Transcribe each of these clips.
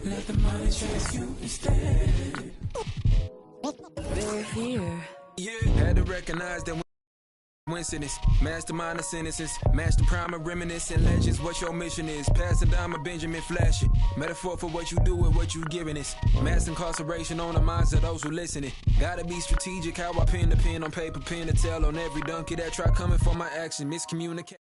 Let the money chase you instead. They're here. Yeah, had to recognize that coincidence, mastermind of sentences, master prime of reminiscent legends. What your mission is, pass it down, Benjamin Flash it. Metaphor for what you do and what you giving is mass incarceration on the minds of those who listening. Gotta be strategic, how I pen the pen on paper, pen to tell on every donkey that try coming for my action. Miscommunication.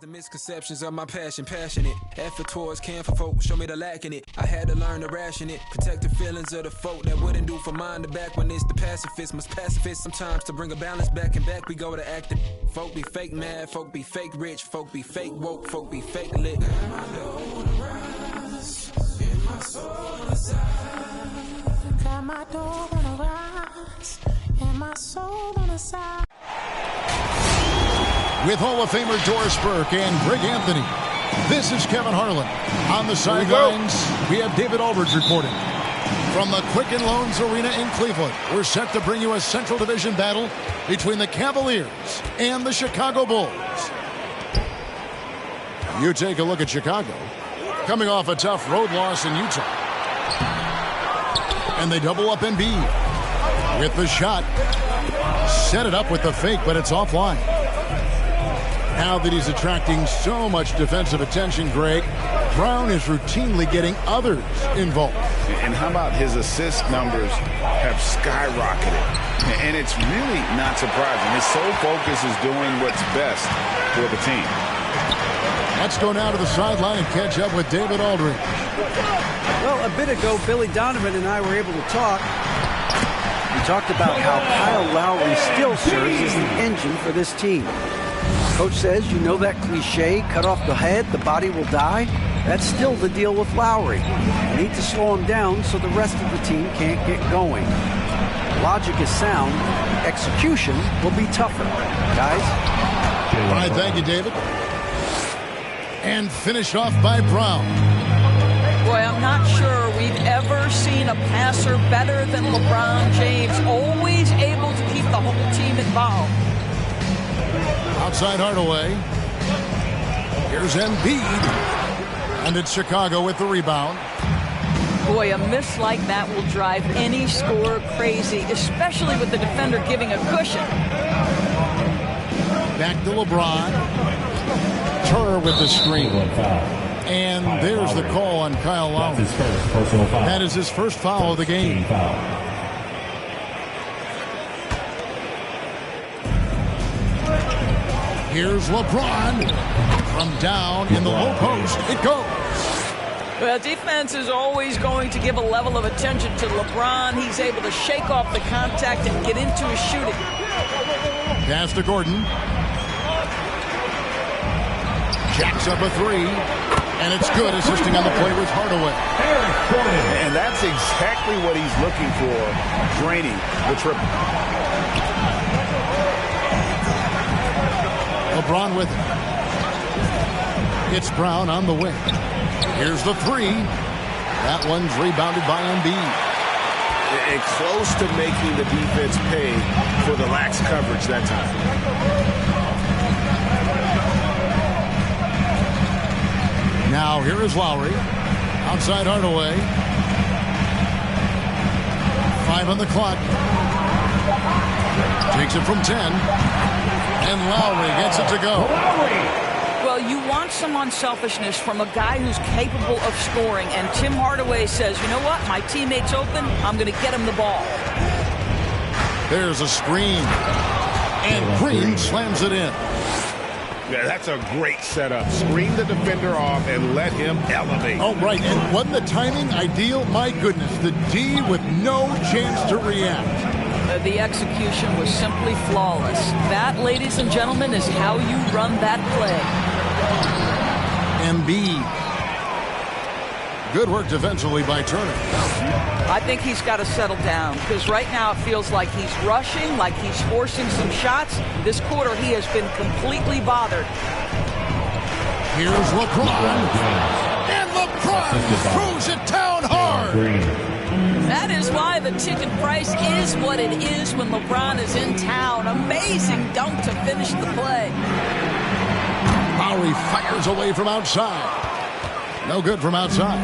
The misconceptions of my passion, passionate effort towards caring for folk, show me the lack in it. I had to learn to ration it, protect the feelings of the folk that wouldn't do for mine to back when it's the pacifist. Must pacifist sometimes to bring a balance back, and back we go to acting. Folk be fake mad, folk be fake rich, folk be fake woke, folk be fake lit. My door rise, in my soul inside. Got my door gonna rise, and my soul on the side. With Hall of Famer Doris Burke and Greg Anthony, this is Kevin Harlan. On the sidelines, we have David Aldridge reporting. From the Quicken Loans Arena in Cleveland, we're set to bring you a Central Division battle between the Cavaliers and the Chicago Bulls. You take a look at Chicago, coming off a tough road loss in Utah. And they double up Embiid with the shot. Set it up with the fake, but it's offline. Now that he's attracting so much defensive attention, Greg, Brown is routinely getting others involved. And how about his assist numbers have skyrocketed? And it's really not surprising. His sole focus is doing what's best for the team. Let's go now to the sideline and catch up with David Aldridge. Well, a bit ago, Billy Donovan and I were able to talk. We talked about how Kyle Lowry still serves as the engine for this team. Coach says, you know that cliche, cut off the head, the body will die? That's still the deal with Lowry. You need to slow him down so the rest of the team can't get going. Logic is sound. Execution will be tougher. Guys? All right, thank you, David. And finish off by Brown. Boy, I'm not sure we've ever seen a passer better than LeBron James. Always able to keep the whole team involved. Outside Hardaway. Here's Embiid. And it's Chicago with the rebound. Boy, a miss like that will drive any scorer crazy, especially with the defender giving a cushion. Back to LeBron. Turner with the screen. And there's the call on Kyle Lowry. That is his first foul of the game. Here's LeBron from down in the low post. It goes. Well, defense is always going to give a level of attention to LeBron. He's able to shake off the contact and get into his shooting. Pass to Gordon. Jacks up a three. And it's good, assisting on the play with Hardaway. And that's exactly what he's looking for, draining the triple. LeBron with it. It's Brown on the wing. Here's the three. That one's rebounded by Embiid. And close to making the defense pay for the lax coverage that time. Now here is Lowry. Outside Hardaway. 5 on the clock. Takes it from 10. And Lowry gets it to go. Well, you want some unselfishness from a guy who's capable of scoring. And Tim Hardaway says, you know what? My teammate's open. I'm going to get him the ball. There's a screen. And Green slams it in. Yeah, that's a great setup. Screen the defender off and let him elevate. Oh, right. And wasn't the timing ideal? My goodness. The D with no chance to react. The execution was simply flawless. That, ladies and gentlemen, is how you run that play. Embiid. Good work defensively by Turner. I think he's got to settle down because right now it feels like he's rushing, like he's forcing some shots. This quarter he has been completely bothered. Here's LeBron. And LeBron throws it down hard. That is why the ticket price is what it is when LeBron is in town. Amazing dunk to finish the play. Lowry fires away from outside. No good from outside.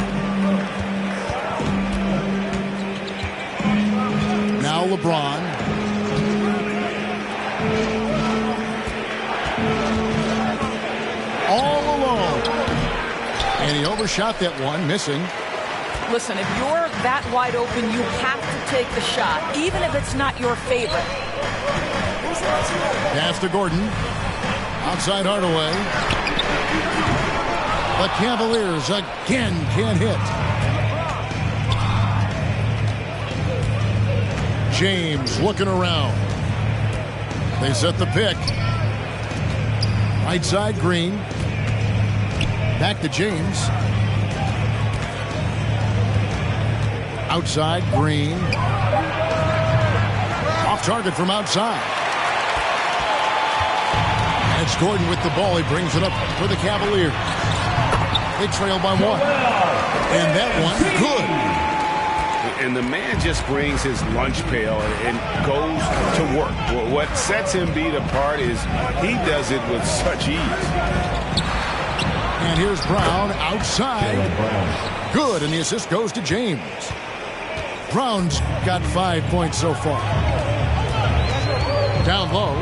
Now LeBron. All alone. And he overshot that one, missing. Listen, if you're that wide open, you have to take the shot, even if it's not your favorite. Pass to Gordon. Outside Hardaway. The Cavaliers again can't hit. James looking around. They set the pick. Right side Green. Back to James. Outside Green. Off target from outside. It's Gordon with the ball. He brings it up for the Cavaliers. They trail by one. And that one, good. And the man just brings his lunch pail and goes to work. What sets Embiid apart is he does it with such ease. And here's Brown outside. Good, and the assist goes to James. Brown's got 5 points so far. Down low.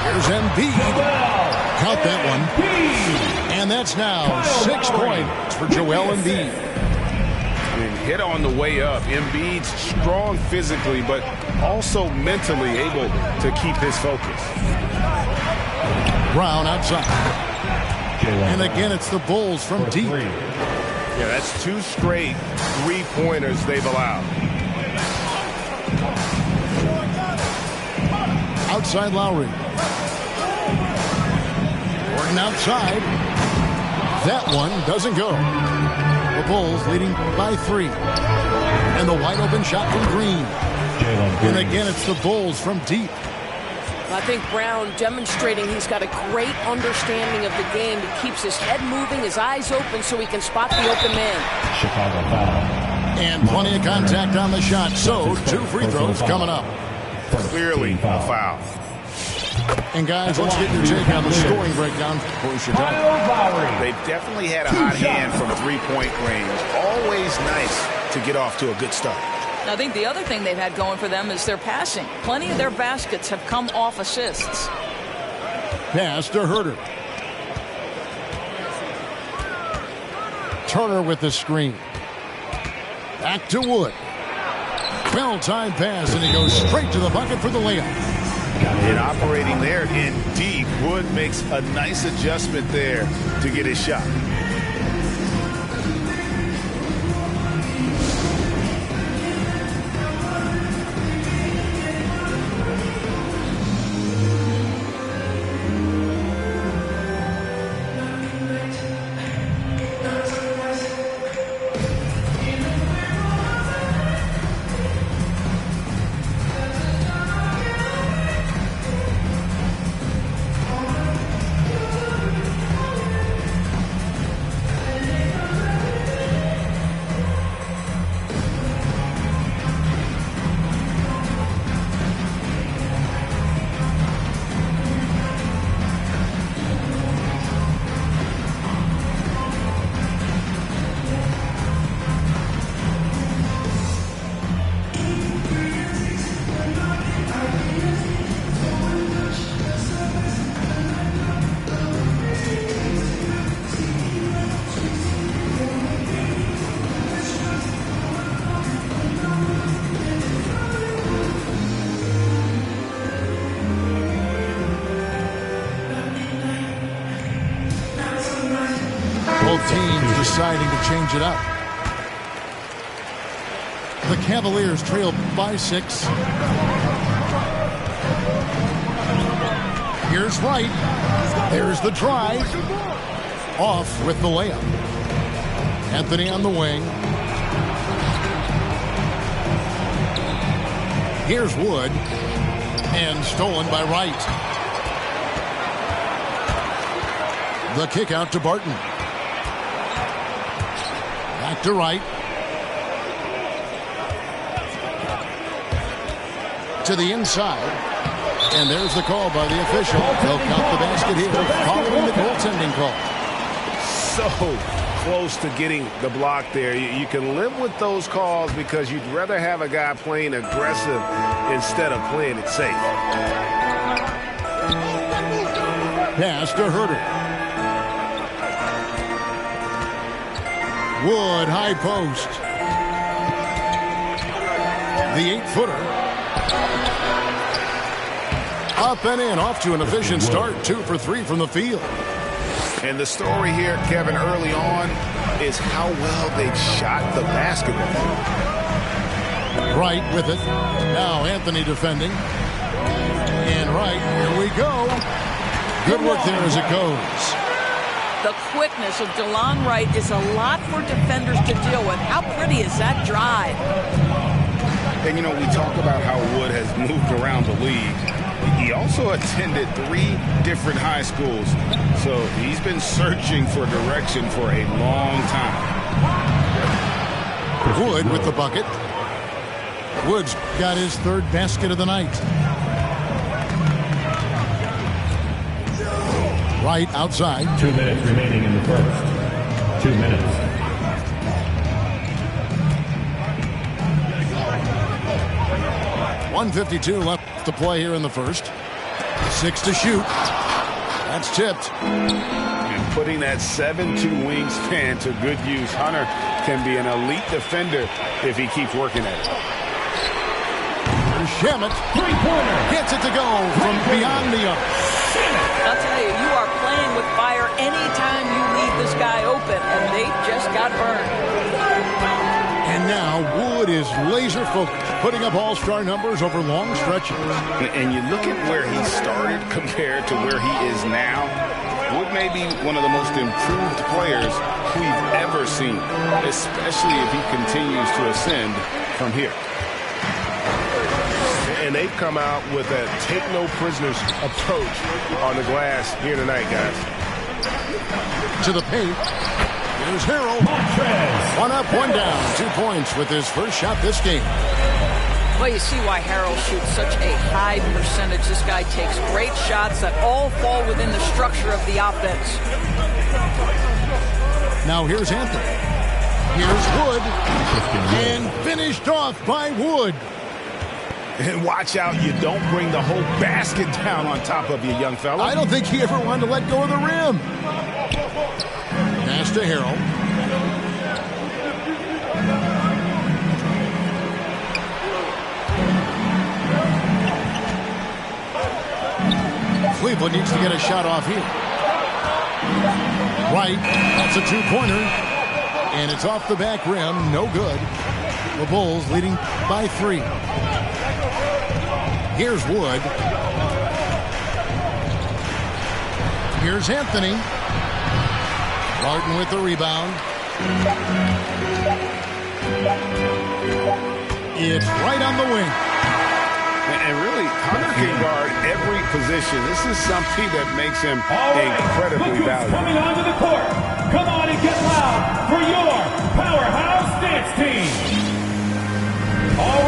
Here's Embiid. Count that one. And that's now 6 points for Joel Embiid. And hit on the way up. Embiid's strong physically, but also mentally able to keep his focus. Brown outside. And again, it's the Bulls from deep. Yeah, that's 2 straight three-pointers they've allowed. Outside Lowry. Gordon outside. That one doesn't go. The Bulls leading by 3. And the wide open shot from Green. And again, it's the Bulls from deep. I think Brown demonstrating he's got a great understanding of the game. He keeps his head moving, his eyes open so he can spot the open man. Chicago foul. And plenty of contact on the shot. So 2 free throws coming up. Clearly a foul. And guys, let's get your take on the scoring breakdown for Chicago. They've definitely had a hot hand from three-point range. Always nice to get off to a good start. I think the other thing they've had going for them is their passing. Plenty of their baskets have come off assists. Pass to Herter. Turner with the screen. Back to Wood. Well-timed pass, and he goes straight to the bucket for the layup. And operating there in deep, Wood makes a nice adjustment there to get his shot. Teams deciding to change it up. The Cavaliers trail by 6. Here's Wright. There's the drive. Off with the layup. Anthony on the wing. Here's Wood. And stolen by Wright. The kick out to Barton. Back to Wright. To the inside. And there's the call by the official. They'll count the basket here following the goaltending call. So close to getting the block there. You can live with those calls because you'd rather have a guy playing aggressive instead of playing it safe. Pass to Herter. Wood, high post. The 8-footer. Up and in, off to an efficient start. 2 for 3 from the field. And the story here, Kevin, early on is how well they've shot the basketball. Wright with it. Now Anthony defending. And Wright, here we go. Good work there as it goes. The quickness of DeLon Wright is a lot for defenders to deal with. How pretty is that drive? And, you know, we talk about how Wood has moved around the league. He also attended 3 different high schools, so he's been searching for direction for a long time. Wood with the bucket. Wood's got his 3rd basket of the night. Right outside. 2 minutes remaining in the first. 2 minutes. .152 left to play here in the first. 6 to shoot. That's tipped. And putting that 7'2" wingspan to good use. Hunter can be an elite defender if he keeps working at it. Shamet gets it to go from beyond the arc. I'll tell you, you are playing with fire anytime you leave this guy open, and they just got burned. And now Wood is laser focused, putting up all-star numbers over long stretches. And you look at where he started compared to where he is now. Wood may be one of the most improved players we've ever seen, especially if he continues to ascend from here. And they've come out with a take-no-prisoners approach on the glass here tonight, guys. To the paint. Here's Harrell. 1 up, 1 down. 2 points with his first shot this game. Well, you see why Harrell shoots such a high percentage. This guy takes great shots that all fall within the structure of the offense. Now here's Anthony. Here's Wood. And finished off by Wood. And watch out, you don't bring the whole basket down on top of you, young fella. I don't think he ever wanted to let go of the rim. Pass to Harrell. Cleveland needs to get a shot off here. Right, that's a 2-pointer. And it's off the back rim, no good. The Bulls leading by 3. Here's Wood. Here's Anthony. Martin with the rebound. It's right on the wing. And really, Hunter can guard every position. This is something that makes him incredibly valuable. Coming onto the court. Come on and get loud for your powerhouse dance team.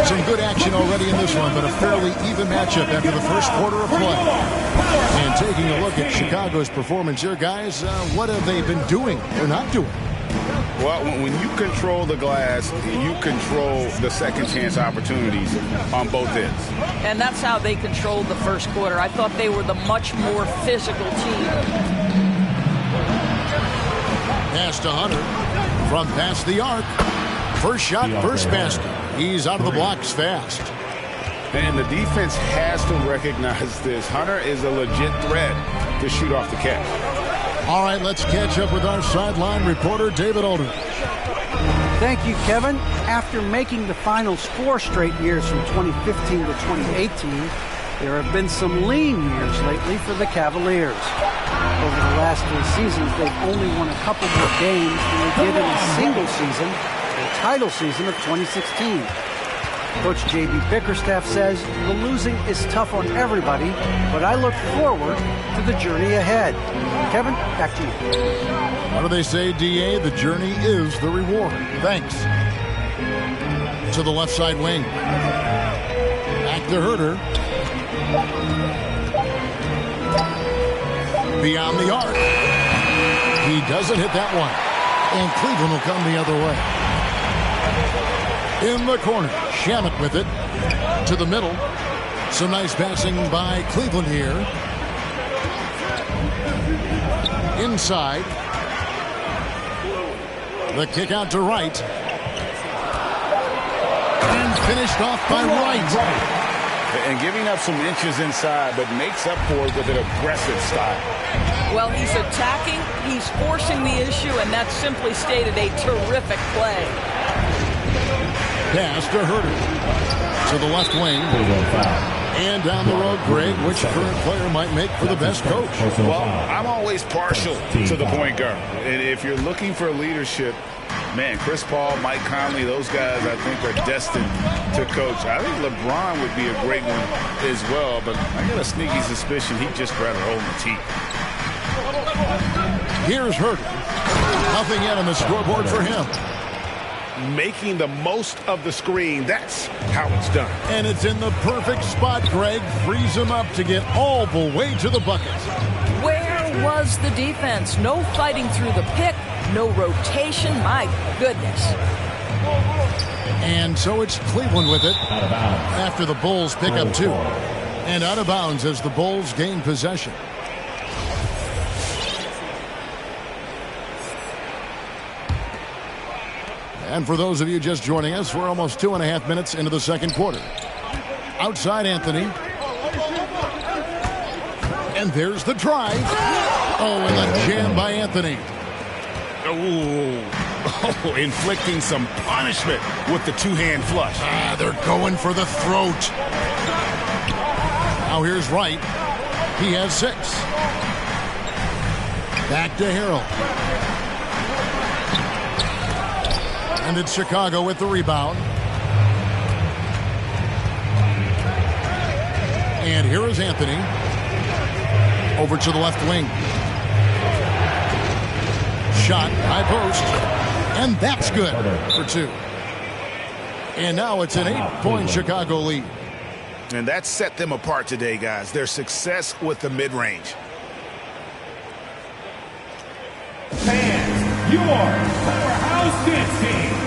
Some good action already in this one, but a fairly even matchup after the first quarter of play. And taking a look at Chicago's performance here, guys, what have they been doing or not doing? Well, when you control the glass, you control the second chance opportunities on both ends. And that's how they controlled the first quarter. I thought they were the much more physical team. Pass to Hunter from past the arc. First shot, first basket. He's out of the blocks fast. And the defense has to recognize this. Hunter is a legit threat to shoot off the catch. All right, let's catch up with our sideline reporter, David Aldridge. Thank you, Kevin. After making the finals 4 straight years from 2015 to 2018, there have been some lean years lately for the Cavaliers. Over the last 3 seasons, they've only won a couple more games than they did in a single season, the title season of 2016. Coach J.B. Bickerstaff says the losing is tough on everybody, but I look forward to the journey ahead. Kevin, back to you. What do they say, D.A.? The journey is the reward. Thanks. To the left side wing. Back to Herter. Beyond the arc. He doesn't hit that one. And Cleveland will come the other way. In the corner, Shamet with it to the middle. Some nice passing by Cleveland here. Inside. The kick out to Wright. And finished off by Wright. And giving up some inches inside, but makes up for it with an aggressive style. Well, he's attacking, he's forcing the issue, and that's simply stated a terrific play. Pass to Herter. To the left wing. And down the road, Greg, which current player might make for the best coach? Well, I'm always partial to the point guard. And if you're looking for leadership, man, Chris Paul, Mike Conley, those guys I think are destined to coach. I think LeBron would be a great one as well, but I got a sneaky suspicion he'd just rather hold the team. Here's Herter. Nothing yet on the scoreboard for him. Making the most of the screen. That's how it's done. And it's in the perfect spot, Greg. Frees him up to get all the way to the bucket. Where was the defense? No fighting through the pick, no rotation. My goodness. And so it's Cleveland with it after the Bulls pick up 2. And out of bounds as the Bulls gain possession. And for those of you just joining us, we're almost 2.5 minutes into the second quarter. Outside Anthony. And there's the drive. Oh, and the jam by Anthony. Oh, inflicting some punishment with the two-hand flush. They're going for the throat. Now here's Wright. He has 6. Back to Harrell. And it's Chicago with the rebound. And here is Anthony. Over to the left wing. Shot, high post. And that's good for 2. And now it's an 8-point Chicago lead. And that set them apart today, guys. Their success with the mid-range. And your powerhouse dance team.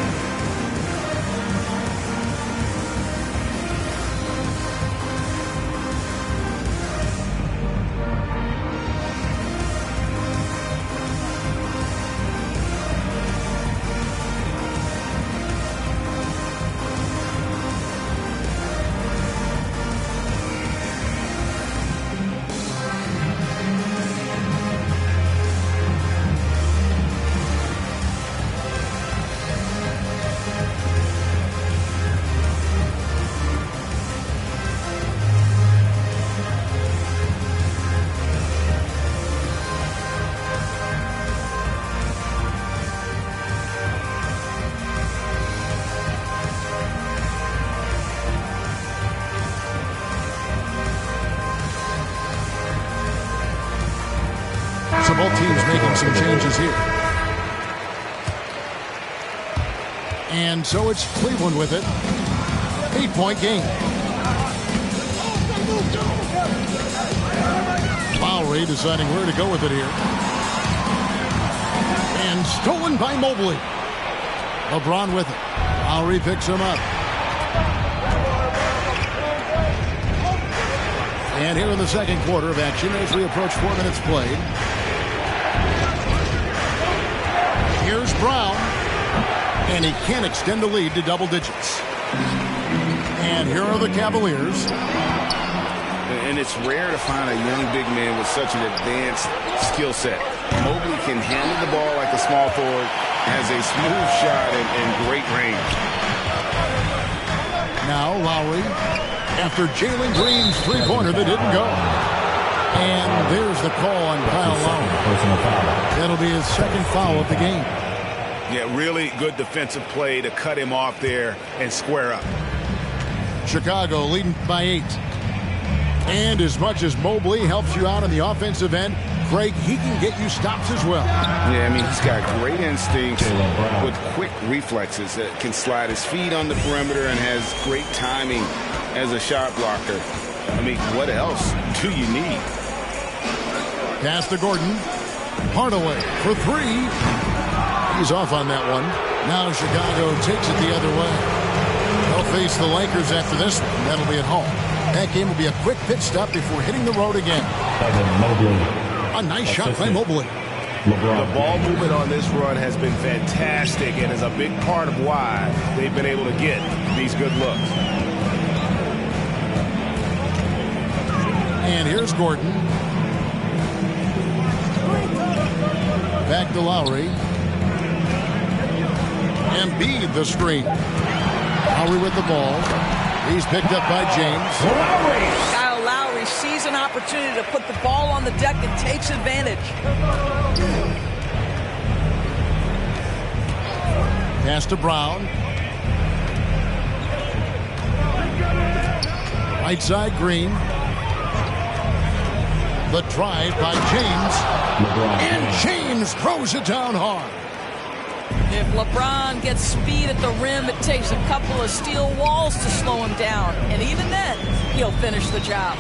So both teams making some changes here. And so it's Cleveland with it. 8-point game. Lowry deciding where to go with it here. And stolen by Mobley. LeBron with it. Lowry picks him up. And here in the second quarter of action as we approach 4 minutes played. Here's Brown. And he can't extend the lead to double digits. And here are the Cavaliers. And it's rare to find a young big man with such an advanced skill set. Mobley can handle the ball like a small forward, has a smooth shot and great range. Now Lowry, after Jalen Green's three-pointer that didn't go. And there's the call on Kyle Lowry. That'll be his second foul of the game. Yeah, really good defensive play to cut him off there and square up. Chicago leading by 8. And as much as Mobley helps you out on the offensive end, Craig, he can get you stops as well. Yeah, I mean, he's got great instincts with quick reflexes that can slide his feet on the perimeter and has great timing as a shot blocker. I mean, what else do you need? Pass to Gordon. Hardaway for 3. He's off on that one. Now Chicago takes it the other way. They'll face the Lakers after this one. That'll be at home. That game will be a quick pit stop before hitting the road again. A nice shot by Mobley. The ball movement on this run has been fantastic and is a big part of why they've been able to get these good looks. And here's Gordon. Back to Lowry. Embiid the screen. Lowry with the ball. He's picked up by James. Kyle Lowry sees an opportunity to put the ball on the deck and takes advantage. Pass to Brown. Right side Green. The drive by James. And James throws it down hard. If LeBron gets speed at the rim, it takes a couple of steel walls to slow him down. And even then, he'll finish the job.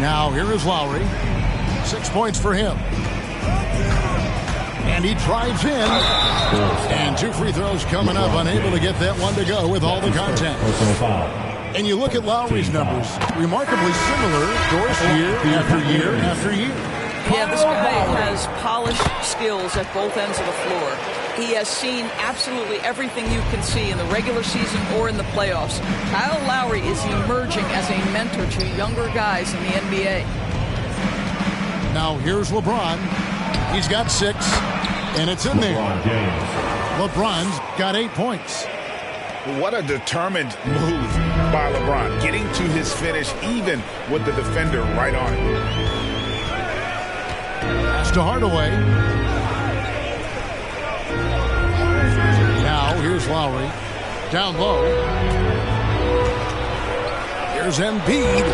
Now here is Lowry. 6 points for him. And he drives in. And 2 free throws coming up. Unable to get that one to go with all the contact. And you look at Lowry's numbers. Remarkably similar. Doris year after year after year. Yeah, this guy has polished skills at both ends of the floor. He has seen absolutely everything you can see in the regular season or in the playoffs. Kyle Lowry is emerging as a mentor to younger guys in the NBA. Now here's LeBron. He's got 6, and it's in there. LeBron's got 8 points. What a determined move by LeBron, getting to his finish even with the defender right on it. Pass to Hardaway. Now here's Lowry. Down low. Here's Embiid.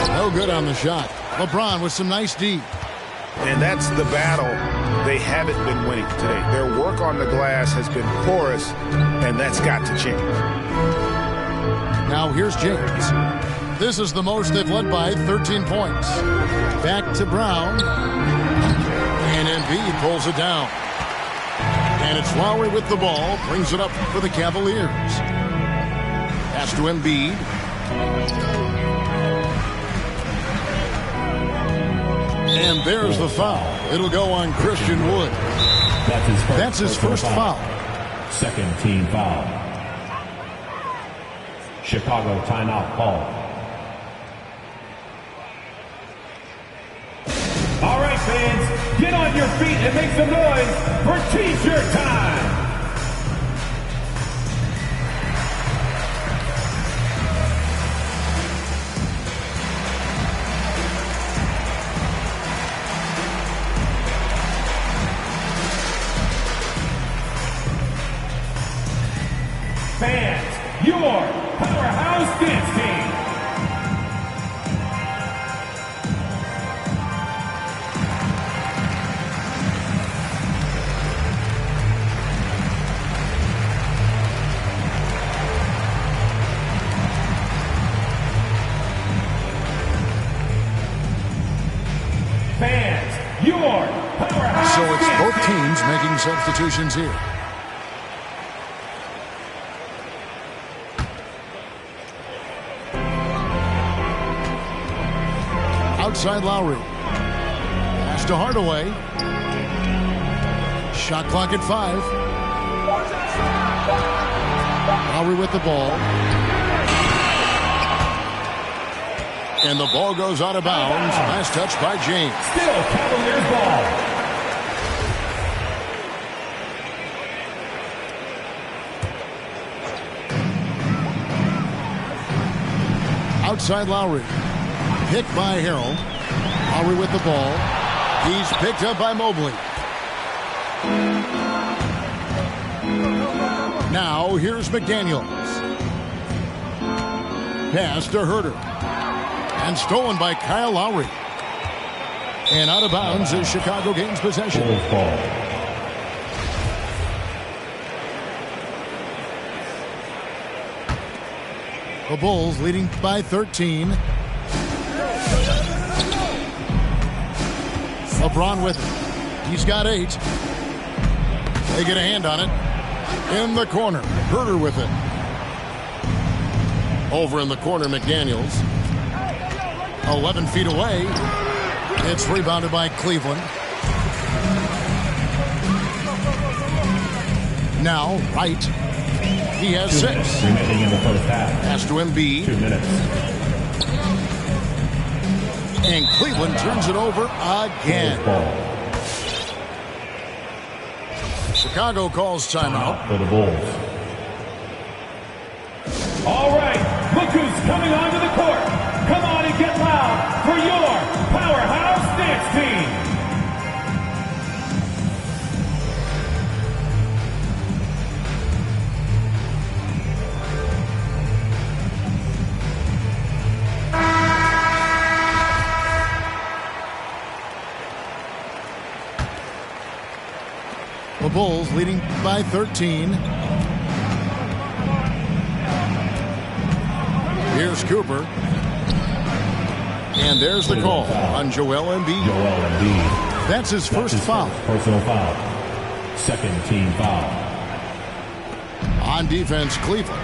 No good on the shot. LeBron with some nice D. And that's the battle they haven't been winning today. Their work on the glass has been porous, and that's got to change. Now here's James. This is the most they've led by, 13 points. Back to Brown. And Embiid pulls it down. And it's Lowry with the ball. Brings it up for the Cavaliers. Pass to Embiid. And there's the foul. It'll go on Christian Wood. That's his first foul. Second team foul. Chicago timeout call. All right, fans, get on your feet and make some noise for T-shirt time. Fans, your powerhouse dance team. Fans, your powerhouse. So it's both teams making substitutions here. Outside Lowry. Pass to Hardaway. Shot clock at 5. Lowry with the ball. And the ball goes out of bounds. Last touch by James. Still Cavaliers ball. Outside Lowry. Picked by Harrell. Lowry with the ball. He's picked up by Mobley. Now here's McDaniels. Pass to Herter. And stolen by Kyle Lowry. And out of bounds as Chicago gains possession. The Bulls leading by 13. LeBron with it. He's got 8. They get a hand on it. In the corner. Herter with it. Over in the corner, McDaniels. 11 feet away. It's rebounded by Cleveland. Now, Wright. He has 6. Remaining in the first half. Pass to Embiid. 2 minutes. And Cleveland turns it over again. Chicago calls timeout. For the Bulls. All right, look who's coming onto the court. Come on and get loud for your powerhouse dance team. The Bulls leading by 13. Here's Cooper. And there's the call on Joel Embiid. That's his first foul. Personal foul. Second team foul. On defense, Cleveland.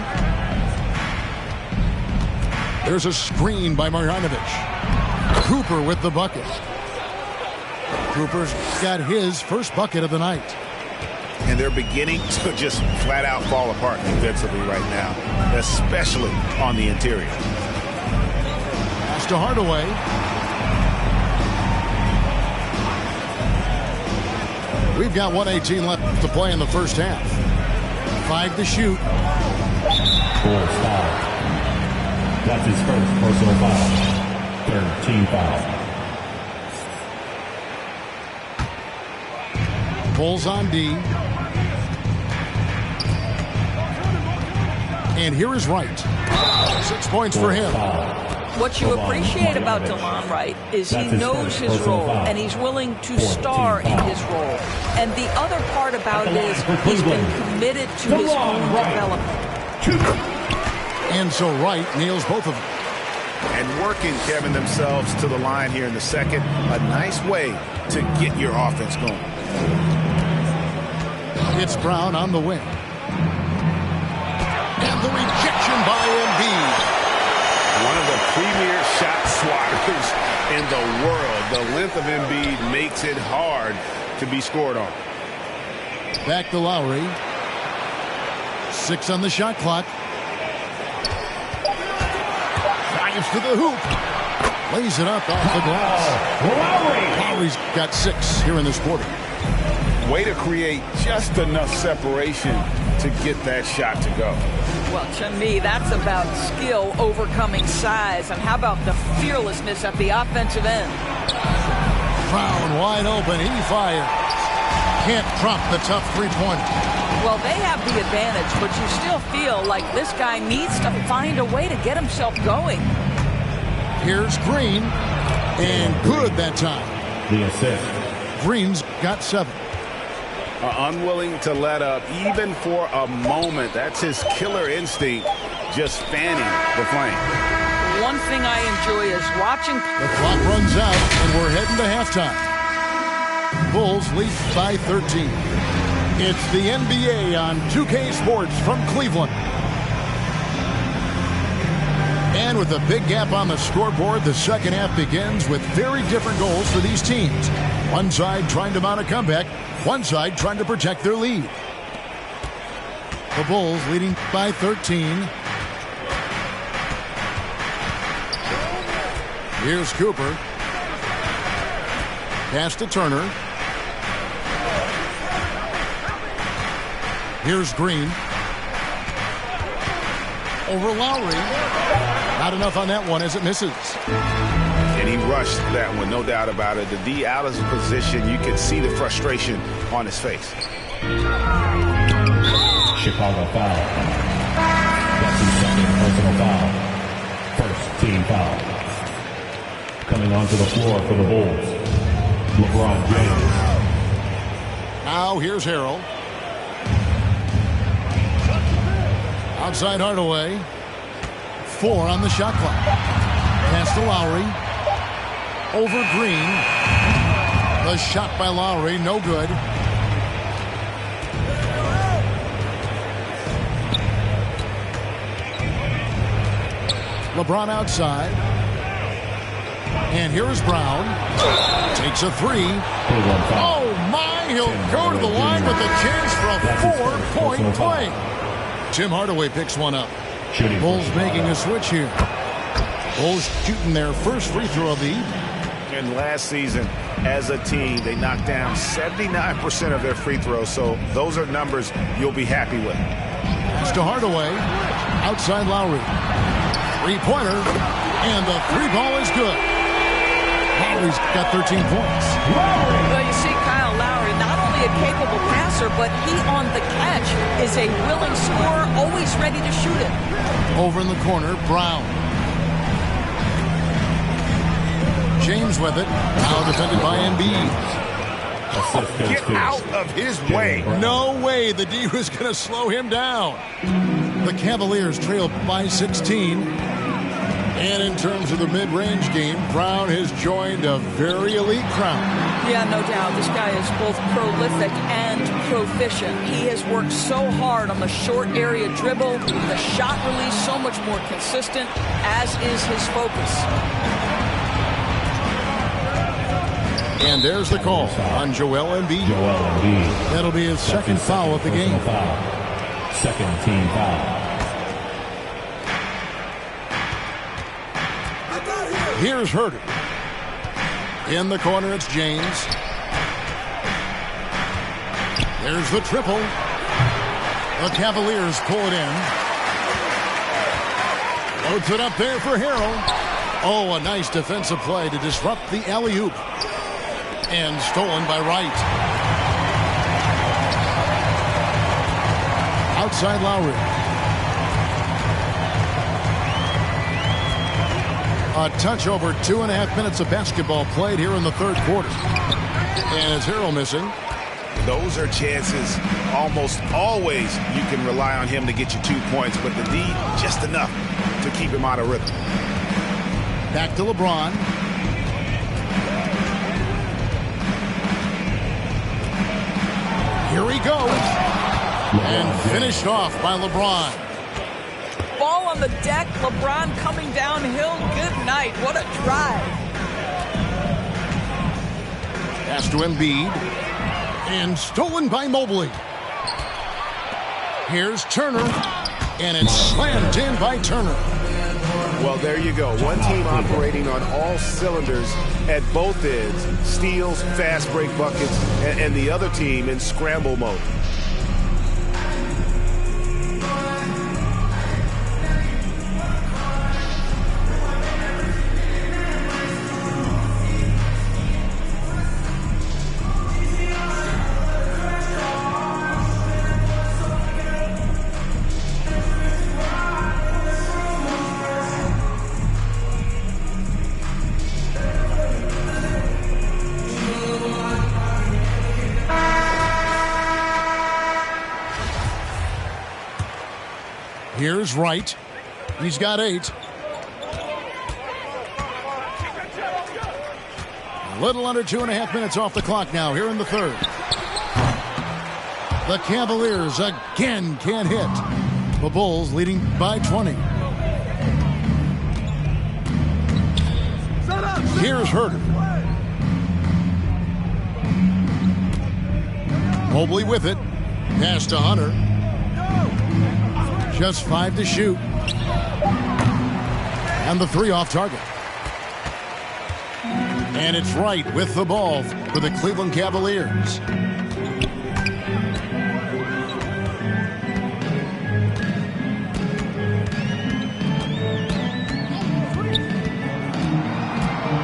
There's a screen by Marjanovic. Cooper with the bucket. Cooper's got his first bucket of the night. And they're beginning to just flat out fall apart defensively right now, especially on the interior. Pass to Hardaway. We've got 1:18 left to play in the first half. 5 to shoot. Bulls foul. That's his first personal foul. Third team foul. Bulls on D. And here is Wright. 6 points for him. What you appreciate about DeLon Wright is he knows his role, and he's willing to star in his role. And the other part about it is he's been committed to his own development. And so Wright nails both of them. And working, Kevin, themselves to the line here in the second. A nice way to get your offense going. It's Brown on the wing. And the rejection by Embiid. One of the premier shot swatters in the world. The length of Embiid makes it hard to be scored on. Back to Lowry. 6 on the shot clock. Drives to the hoop. Lays it up off the glass. Lowry's got 6 here in this quarter. Way to create just enough separation to get that shot to go. Well, to me, that's about skill overcoming size. And how about the fearlessness at the offensive end? Brown wide open. He fires. Can't drop the tough three-pointer. Well, they have the advantage, but you still feel like this guy needs to find a way to get himself going. Here's Green. And good that time. The assist. Green's got 7. Unwilling to let up even for a moment. That's his killer instinct, just fanning the flame. One thing I enjoy is watching. The clock runs out, and we're heading to halftime. Bulls lead by 13. It's the NBA on 2K Sports from Cleveland. And with a big gap on the scoreboard, the second half begins with very different goals for these teams. One side trying to mount a comeback, one side trying to protect their lead. The Bulls leading by 13. Here's Cooper. Pass to Turner. Here's Green. Over Lowry. Not enough on that one as it misses. And he rushed that one, no doubt about it. The D out of position, you can see the frustration on his face. Chicago foul. That's his second personal foul. First team foul. Coming onto the floor for the Bulls, LeBron James. Now here's Harrell. Outside Hardaway. 4 on the shot clock. Pass to Lowry. Over Green. The shot by Lowry, no good. LeBron outside. And here is Brown. Takes a three. Oh, my. He'll go to the line with a chance for a 4-point play. Tim Hardaway picks one up. Bulls making a switch here. Bulls shooting their first free throw of the evening. And last season, as a team, they knocked down 79% of their free throws. So those are numbers you'll be happy with. Pass to Hardaway. Outside Lowry. Three-pointer. And the three ball is good. Lowry's got 13 points. Well, you see Kyle Lowry, not only a capable passer, but he on the catch is a willing scorer, always ready to shoot it. Over in the corner, Brown. James with it. Now defended by Embiid. Get out of his way. No way the D was going to slow him down. The Cavaliers trail by 16. And in terms of the mid-range game, Brown has joined a very elite crowd. Yeah, no doubt. This guy is both prolific and proficient. He has worked so hard on the short area dribble, the shot release so much more consistent, as is his focus. And there's the call on Joel Embiid. That'll be his second foul of the game. Second team foul. Here's Herter. In the corner, it's James. There's the triple. The Cavaliers pull it in. Loads it up there for Harrell. Oh, a nice defensive play to disrupt the alley-oop. And stolen by Wright. Outside Lowry. A touch over 2.5 minutes of basketball played here in the third quarter. And it's Harrell missing. Those are chances almost always you can rely on him to get you 2 points, but the D just enough to keep him out of rhythm. Back to LeBron. Here he goes. And finished off by LeBron. Ball on the deck, LeBron coming downhill. Good night. What a drive. Pass to Embiid. And stolen by Mobley. Here's Turner. And it's slammed in by Turner. Well, there you go. One team operating on all cylinders at both ends. Steals, fast break buckets, and the other team in scramble mode. Here's Wright. He's got 8. A little under 2.5 minutes off the clock now here in the third. The Cavaliers again can't hit. The Bulls leading by 20. Here's Herter. Mobley with it. Pass to Hunter. Just 5 to shoot. And the 3 off target. And it's Wright with the ball for the Cleveland Cavaliers.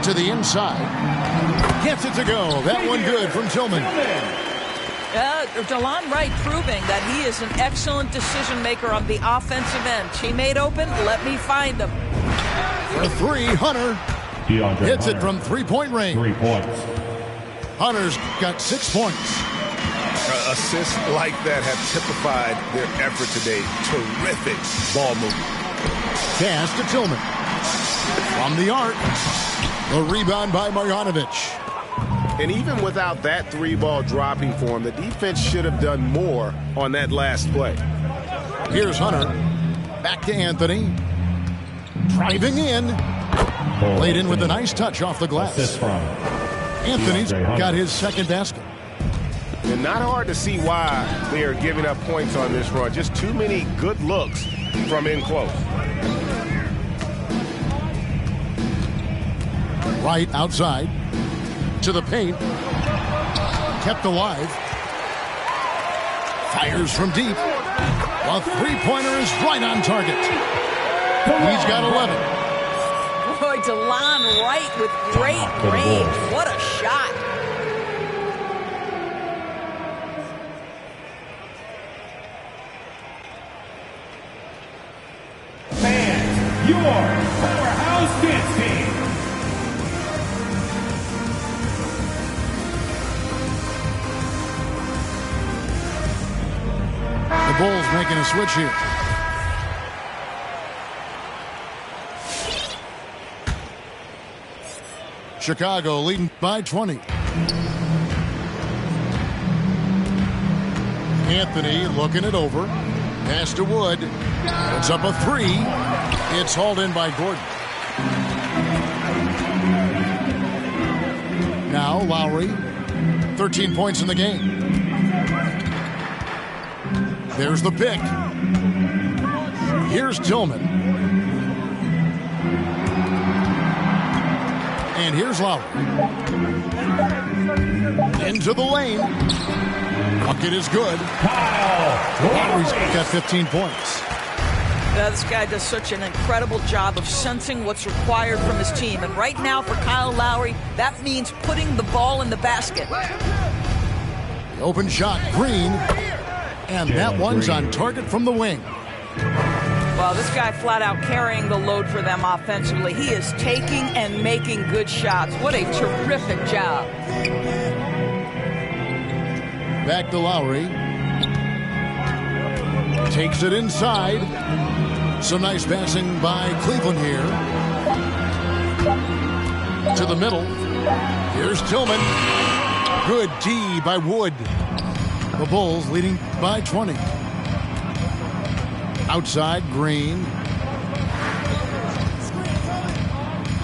To the inside. Gets it to go. That one good from Tillman. DeLon Wright proving that he is an excellent decision maker on the offensive end. Teammate open, let me find him. For 3, Hunter hits it from 3-point range. 3 points. Hunter's got 6 points. Assists like that have typified their effort today. Terrific ball movement. Pass to Tillman. From the arc. The rebound by Marjanovic. And even without that three-ball dropping for him, the defense should have done more on that last play. Here's Hunter. Back to Anthony. Driving in. Laid in with a nice touch off the glass. Anthony's got his second basket. And not hard to see why they are giving up points on this run. Just too many good looks from in close. Right outside. To the paint. Kept alive. Fires from deep. A three-pointer is right on target. He's got 11. Boy, DeLon Wright with great range. What a shot. Fans, your powerhouse dance team. The Bulls making a switch here. Chicago leading by 20. Anthony looking it over. Pass to Wood. It's up a three. It's hauled in by Gordon. Now Lowry. 13 points in the game. There's the pick. Here's Tillman. And here's Lowry. Into the lane. Bucket is good. Lowry's got 15 points. This guy does such an incredible job of sensing what's required from his team. And right now for Kyle Lowry, that means putting the ball in the basket. The open shot, Green. And that one's on target from the wing. Well, this guy flat out carrying the load for them offensively. He is taking and making good shots. What a terrific job. Back to Lowry. Takes it inside. Some nice passing by Cleveland here. To the middle. Here's Tillman. Good D by Wood. The Bulls leading by 20. Outside, Green.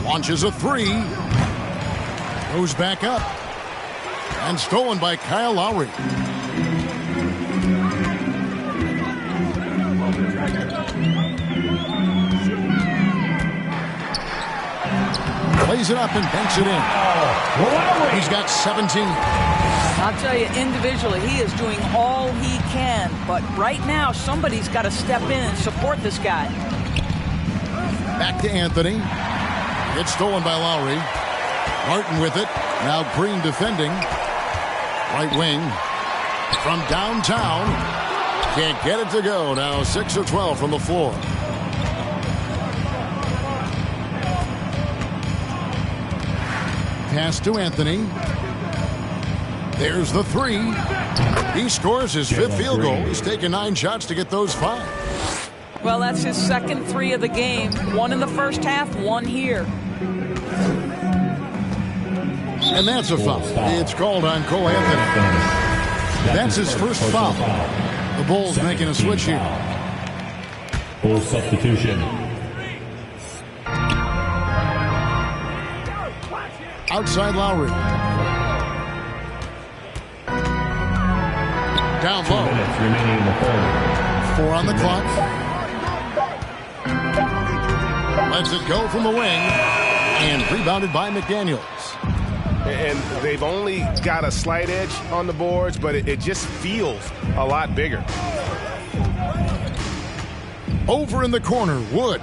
Launches a three. Goes back up. And stolen by Kyle Lowry. Plays it up and banks it in. He's got 17. I'll tell you, individually, he is doing all he can. But right now, somebody's got to step in and support this guy. Back to Anthony. It's stolen by Lowry. Martin with it. Now Green defending. Right wing. From downtown. Can't get it to go. Now 6 of 12 from the floor. Pass to Anthony. There's the three. He scores his fifth field goal. He's taken 9 shots to get those 5. Well, that's his second 3 of the game. 1 in the first half, 1 here. And that's a foul. It's called on Cole Anthony. That's his first foul. The Bulls making a switch here. Bulls substitution. Outside Lowry. Down low. 2 minutes remaining in the third. 4 on the clock. Lets it go from the wing. And rebounded by McDaniels. And they've only got a slight edge on the boards, but it just feels a lot bigger. Over in the corner, Wood.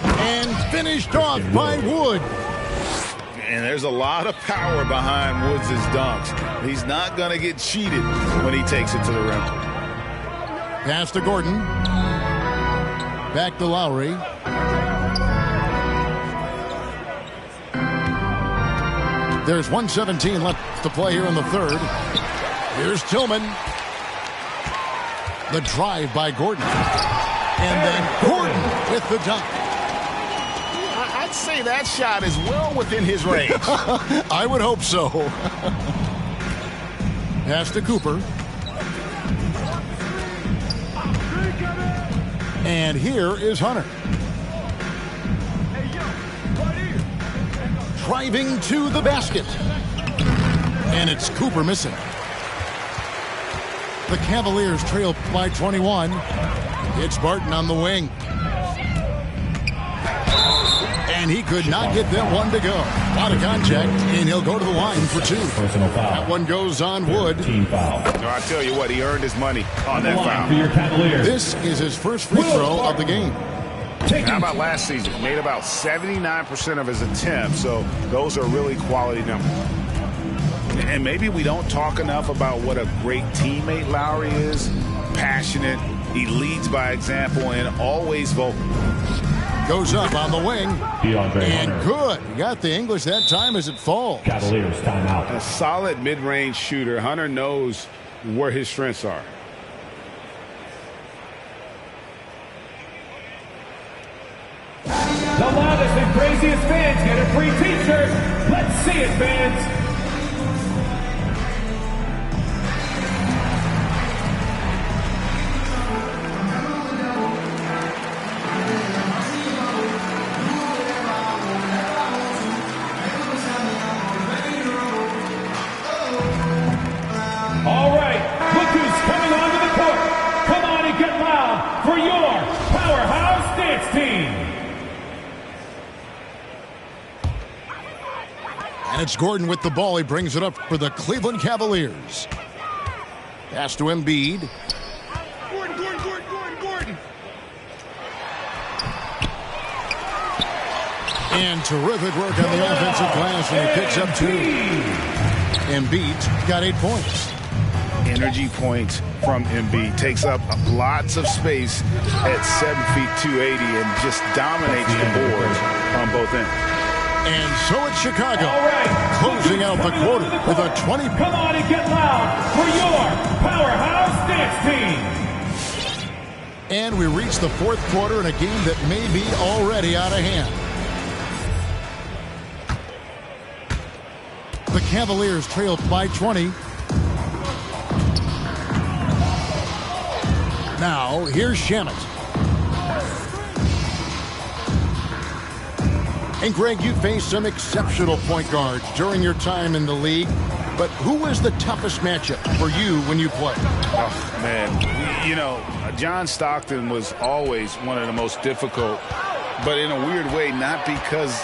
And finished off by Wood. And there's a lot of power behind Woods' dunks. He's not going to get cheated when he takes it to the rim. Pass to Gordon. Back to Lowry. There's 1:17 left to play here in the third. Here's Tillman. The drive by Gordon. And then Gordon with the dunk. I'd say say that shot is well within his range. I would hope so. Pass to Cooper. And here is Hunter. Driving to the basket. And it's Cooper missing. The Cavaliers trail by 21. It's Barton on the wing. And he could not get that one to go. A lot of contact, and he'll go to the line for two. Personal foul. That one goes on Wood. Team foul. No, I tell you what, he earned his money on that foul. For your Cavaliers. This is his first free throw of the game. How about last season? Made about 79% of his attempts, so those are really quality numbers. And maybe we don't talk enough about what a great teammate Lowry is. Passionate, he leads by example, and always vocal. Goes up on the wing. And good. He got the English that time as it falls. Cavaliers timeout. A solid mid-range shooter. Hunter knows where his strengths are. The loudest and craziest fans get a free t-shirt. Let's see it, fans. All right, look who's coming onto the court. Come on and get loud for your powerhouse dance team. And it's Gordon with the ball. He brings it up for the Cleveland Cavaliers. Pass to Embiid. Gordon. And terrific work on the offensive glass, and he picks up two. Embiid's got 8 points. Energy points from Embiid. Takes up lots of space at 7 feet 280 and just dominates the boards on both ends. And so it's Chicago, right. closing out the quarter with a 20. Come on and get loud for your powerhouse dance team. And we reach the fourth quarter in a game that may be already out of hand. The Cavaliers trail by 20. Now, here's Shamet. And Greg, you faced some exceptional point guards during your time in the league, but who was the toughest matchup for you when you played? Oh, man. You know, John Stockton was always one of the most difficult, but in a weird way, not because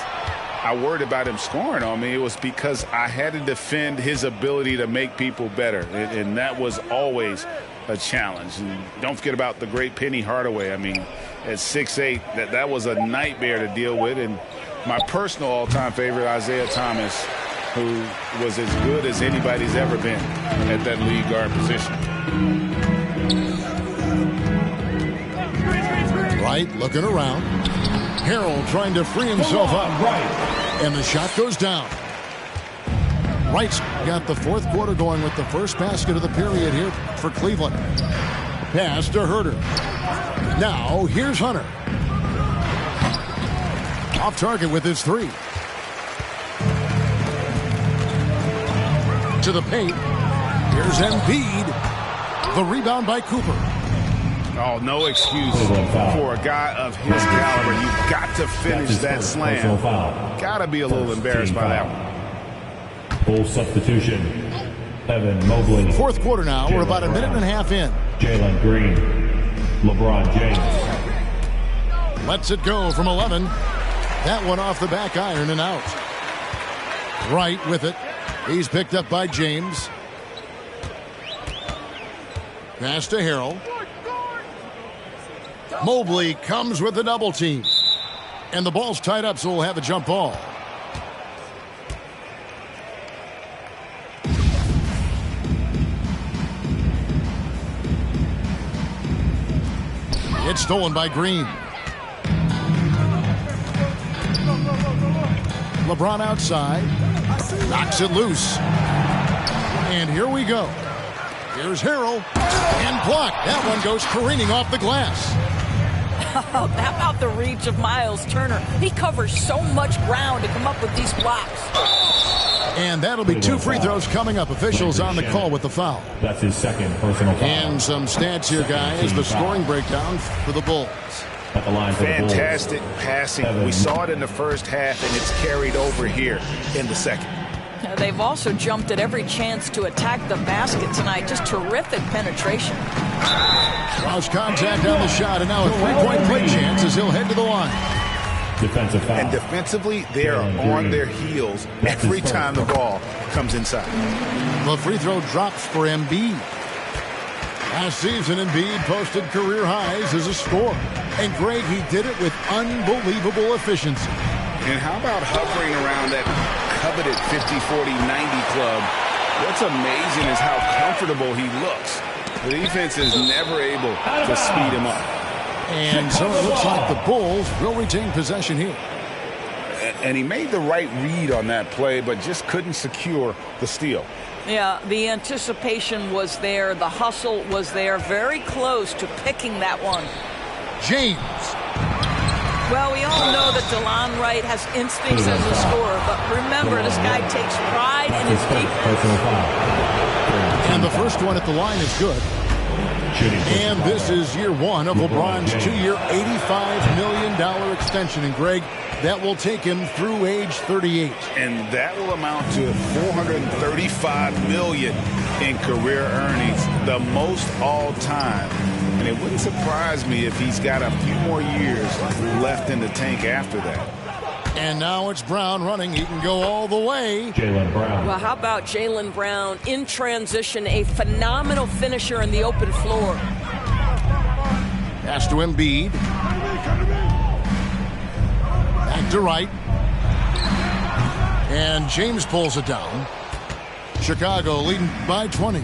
I worried about him scoring on me. It was because I had to defend his ability to make people better, and that was always a challenge. And don't forget about the great Penny Hardaway. I mean, at 6'8", that was a nightmare to deal with. And my personal all-time favorite, Isaiah Thomas, who was as good as anybody's ever been at that lead guard position. Wright looking around. Harrell trying to free himself up. And the shot goes down. Wright's got the fourth quarter going with the first basket of the period here for Cleveland. Pass to Herter. Now here's Hunter. Off target with his three. To the paint. Here's Embiid. The rebound by Cooper. Oh, no excuse for a guy of his caliber. You've got to finish that slam. Got to be a little embarrassed by that one. Full substitution. Evan Mobley. Fourth quarter now. We're about a minute and a half in. Jalen Green. LeBron James. Lets it go from 11. That one off the back iron and out. Wright with it. He's picked up by James. Pass to Harrell. Mobley comes with the double team. And the ball's tied up, so we'll have a jump ball. It's stolen by Green. LeBron outside. Knocks it loose. And here we go. Here's Harrell. And blocked. That one goes careening off the glass. How about the reach of Miles Turner? He covers so much ground to come up with these blocks. And that'll be 2 free throws coming up. Officials on the call with the foul. That's his second personal foul. And some stats here, guys. The scoring breakdown for the Bulls. At the line for Fantastic the Bulls. passing. We saw it in the first half, and it's carried over here in the second. They've also jumped at every chance to attack the basket tonight. Just terrific penetration. Lost contact on the shot, and now a 3-point play chance as he'll head to the line. Defensive foul. And defensively, they are on their heels every time the ball comes inside. The free throw drops for Embiid. Last season, Embiid posted career highs as a scorer. And Greg, he did it with unbelievable efficiency. And how about hovering around that coveted 50, 40, 90 club? What's amazing is how comfortable he looks. The defense is never able to speed him up. And so it looks like the Bulls will retain possession here. And he made the right read on that play, but just couldn't secure the steal. Yeah, the anticipation was there. The hustle was there. Very close to picking that one. James. Well, we all know that DeLon Wright has instincts as a scorer, but remember, this guy takes pride in his defense. And the first one at the line is good. And this is year one of LeBron's 2-year, $85 million extension. And, Greg, that will take him through age 38. And that will amount to $435 million in career earnings, the most all time. And it wouldn't surprise me if he's got a few more years left in the tank after that. And now it's Brown running. He can go all the way. Jaylen Brown. Well, how about Jaylen Brown in transition, a phenomenal finisher in the open floor. Pass to Embiid. Back to Wright. And James pulls it down. Chicago leading by 20.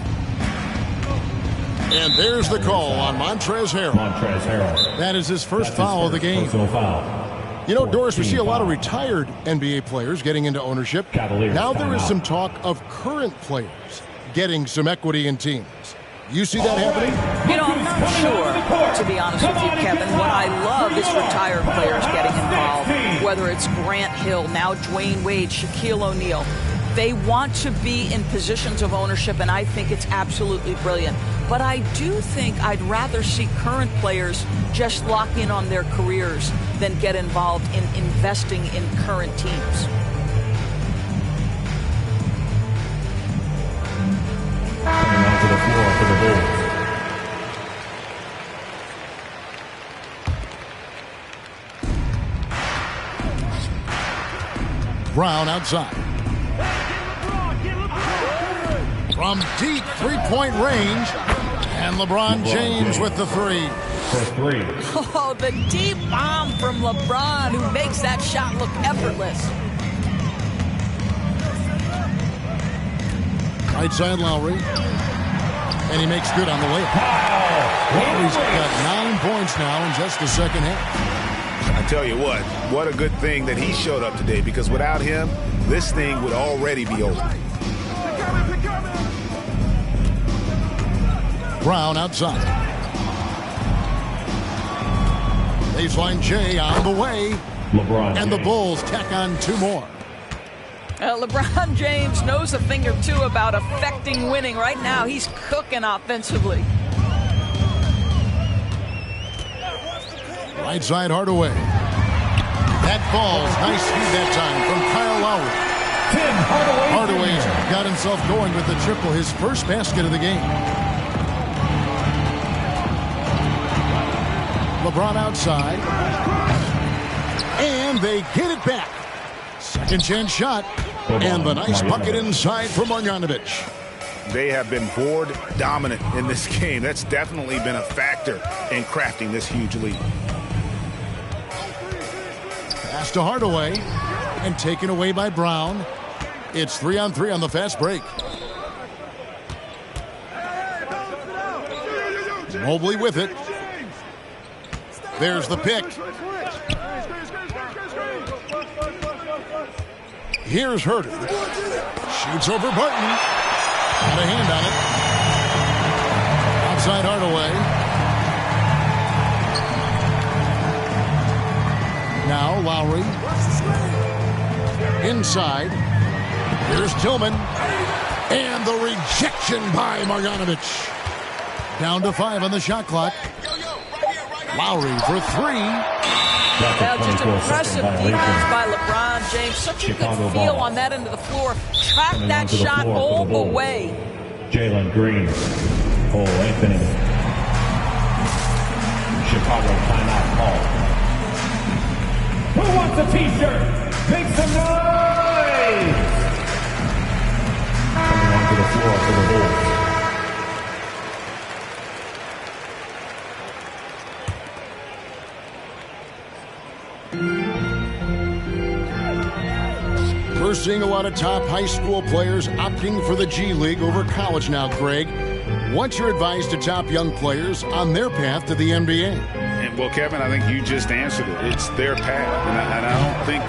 And there's the call on Montrezl Harrell. Montrezl Harrell. That is his first foul of the game. Personal foul. You know, Doris, we see a lot of retired NBA players getting into ownership. Cavaliers now there is some talk of current players getting some equity in teams. You see that happening? You know, I'm not sure, to be honest with you, Kevin. What I love is retired players getting involved, whether it's Grant Hill, now Dwayne Wade, Shaquille O'Neal. They want to be in positions of ownership, and I think it's absolutely brilliant. But I do think I'd rather see current players just lock in on their careers than get involved in investing in current teams. Coming onto the floor for the Bulls. Brown outside. From deep three-point range. And LeBron James with the three. For three. Oh, the deep bomb from LeBron, who makes that shot look effortless. Right side Lowry. And he makes good on the layup. Lowry's got 9 points now in just the second half. I tell you what a good thing that he showed up today, because without him, this thing would already be over. Brown outside. Baseline J on the way. LeBron and the James. Bulls tack on 2 more. LeBron James knows a thing or two about affecting winning. Right now, he's cooking offensively. Right side Hardaway. That falls. Nice feed that time from Kyle Lowry. Hardaway's got himself going with the triple, his first basket of the game. LeBron outside. And they get it back. Second chance shot. And the nice bucket inside for Marjanovic. They have been board dominant in this game. That's definitely been a factor in crafting this huge lead. Pass to Hardaway. And taken away by Brown. It's 3-on-3 on the fast break. Mobley with it. There's the pick. Here's Herter. Shoots over Barton. Got a hand on it. Outside Hardaway. Now Lowry. Inside. Here's Tillman. And the rejection by Marjanovic. Down to 5 on the shot clock. Lowry for 3. Well, just impressive defense by LeBron James. Such a good feel on that end of the floor. Track that shot all the way. Jalen Green. Cole Anthony. Chicago timeout call. Who wants a t-shirt? Make some noise! Coming onto the floor for the Bulls. We're seeing a lot of top high school players opting for the G League over college now, Greg. What's your advice to top young players on their path to the NBA? And, well, Kevin, I think you just answered it. It's their path. And I don't think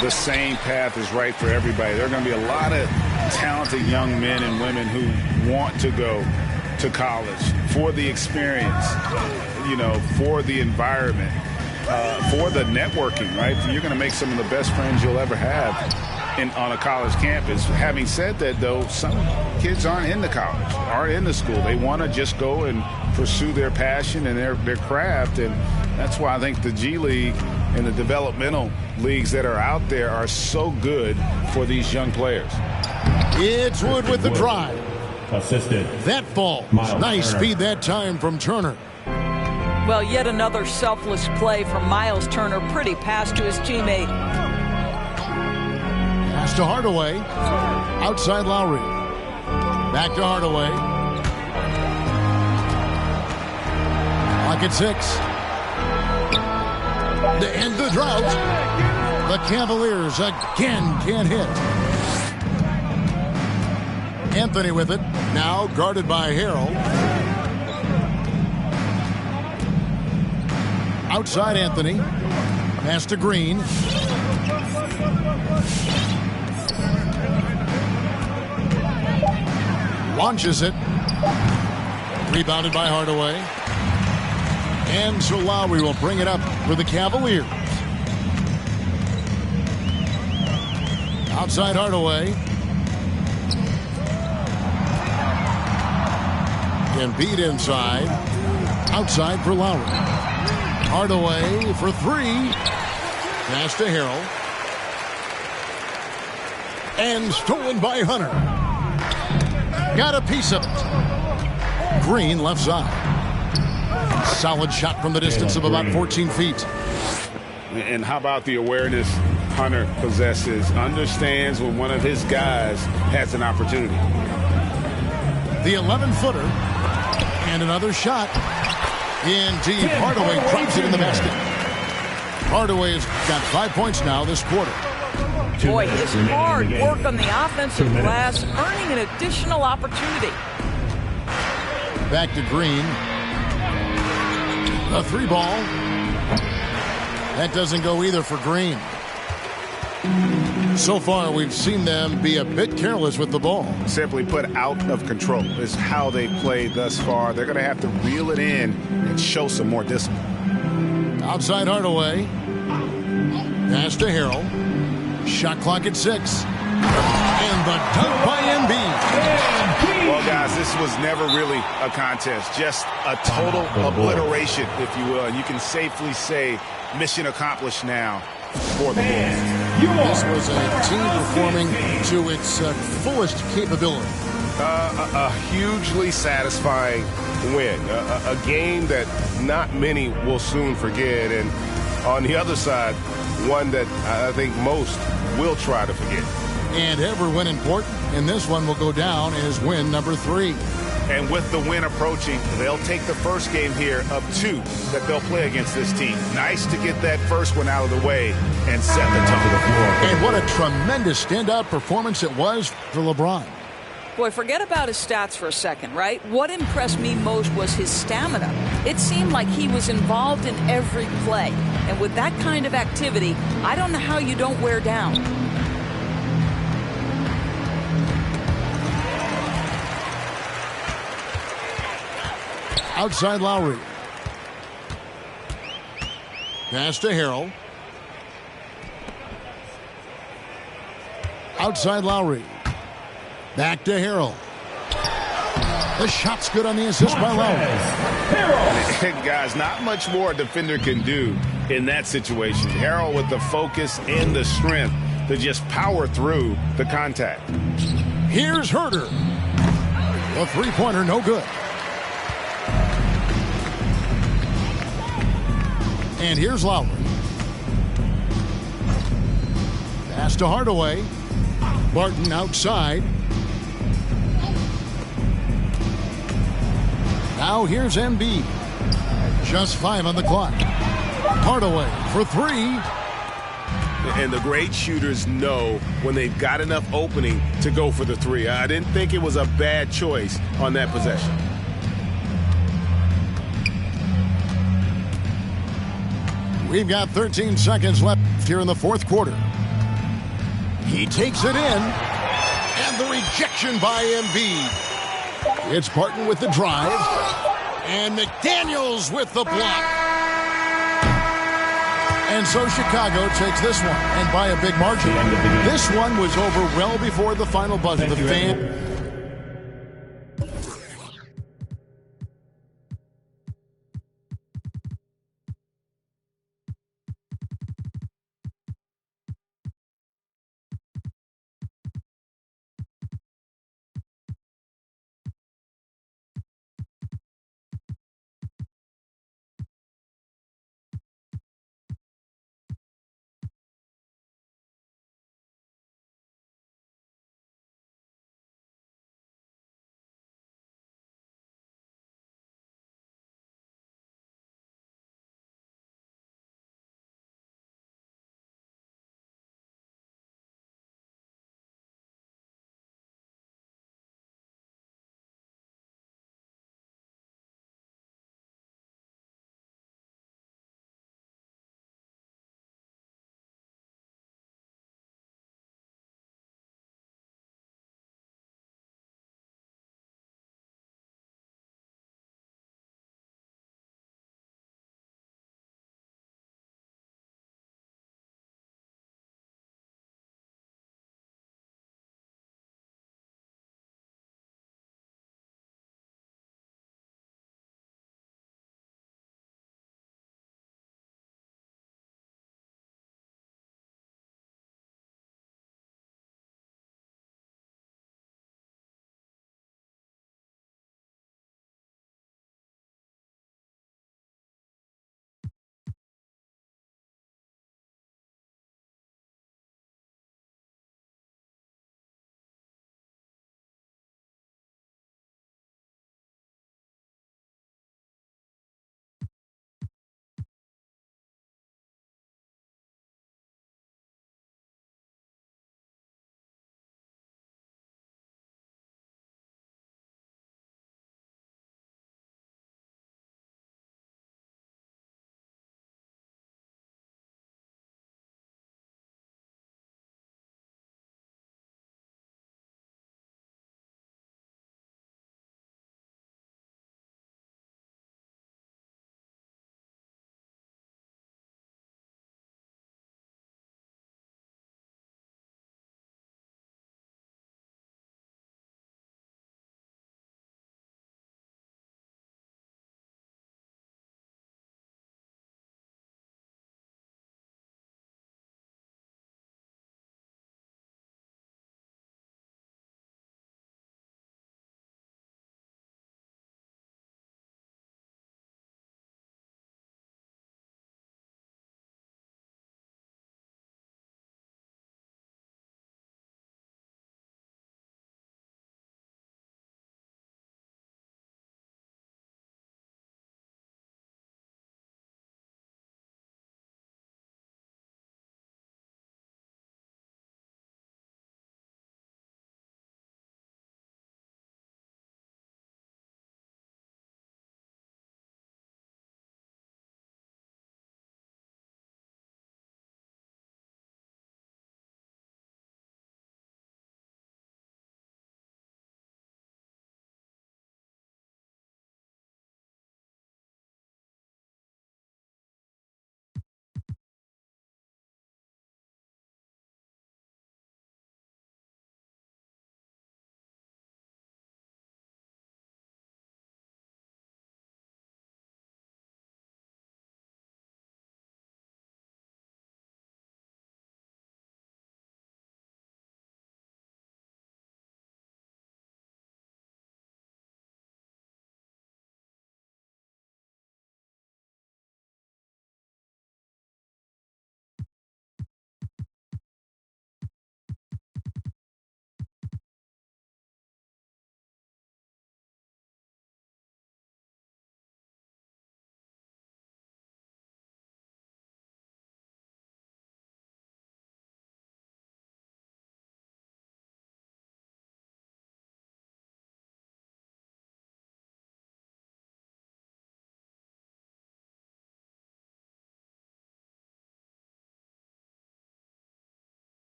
the same path is right for everybody. There are going to be a lot of talented young men and women who want to go to college for the experience, for the environment, for the networking, right? You're going to make some of the best friends you'll ever have on a college campus. Having said that, though, some kids aren't into college, aren't into school. They want to just go and pursue their passion and their craft, and that's why I think the G League and the developmental leagues that are out there are so good for these young players. It's Wood with the drive. Assisted. That ball. Nice speed that time from Turner. Well, yet another selfless play from Miles Turner. Pretty pass to his teammate. Pass to Hardaway. Outside Lowry. Back to Hardaway. Clock at 6. To end the drought. The Cavaliers again can't hit. Anthony with it. Now guarded by Harrell. Outside Anthony. Pass to Green. Launches it. Rebounded by Hardaway. And so Lowry will bring it up for the Cavaliers. Outside Hardaway. Embiid inside. Outside for Lowry. Hardaway for 3. Pass to Harrell. And stolen by Hunter. Got a piece of it. Green left side. Solid shot from the distance of about 14 feet. And how about the awareness Hunter possesses? Understands when one of his guys has an opportunity. The 11-footer. And another shot. In deep. Hardaway drops it in the basket. Hardaway has got 5 points now this quarter. Boy, his hard work on the offensive glass, earning an additional opportunity. Back to Green. A 3-ball. That doesn't go either for Green. So far, we've seen them be a bit careless with the ball. Simply put, out of control is how they played thus far. They're going to have to reel it in and show some more discipline. Outside Hardaway. Pass to Harrell. Shot clock at 6. And the dunk by Embiid. Well, guys, this was never really a contest. Just a total obliteration, if you will. And you can safely say mission accomplished now for the Bulls. This was a team performing to its fullest capability. A hugely satisfying win. A game that not many will soon forget. And on the other side, one that I think most will try to forget. And every win important, and this one will go down as win number 3. And with the win approaching, they'll take the first game here of 2 that they'll play against this team. Nice to get that first one out of the way and set the tone to the floor. And what a tremendous standout performance it was for LeBron. Boy, forget about his stats for a second, right? What impressed me most was his stamina. It seemed like he was involved in every play. And with that kind of activity, I don't know how you don't wear down. Outside Lowry. Pass to Harrell. Outside Lowry. Back to Harrell. The shot's good on the assist by Lowry. Guys, not much more a defender can do in that situation. Harrell with the focus and the strength to just power through the contact. Here's Herter. The three-pointer, no good. And here's Lowry. Pass to Hardaway. Barton outside. Now here's Embiid. Just 5 on the clock. Hardaway for 3. And the great shooters know when they've got enough opening to go for the 3. I didn't think it was a bad choice on that possession. We've got 13 seconds left here in the fourth quarter. He takes it in. And the rejection by Embiid. It's Barton with the drive. And McDaniels with the block. And so Chicago takes this one, and by a big margin. This one was over well before the final buzzer. The fan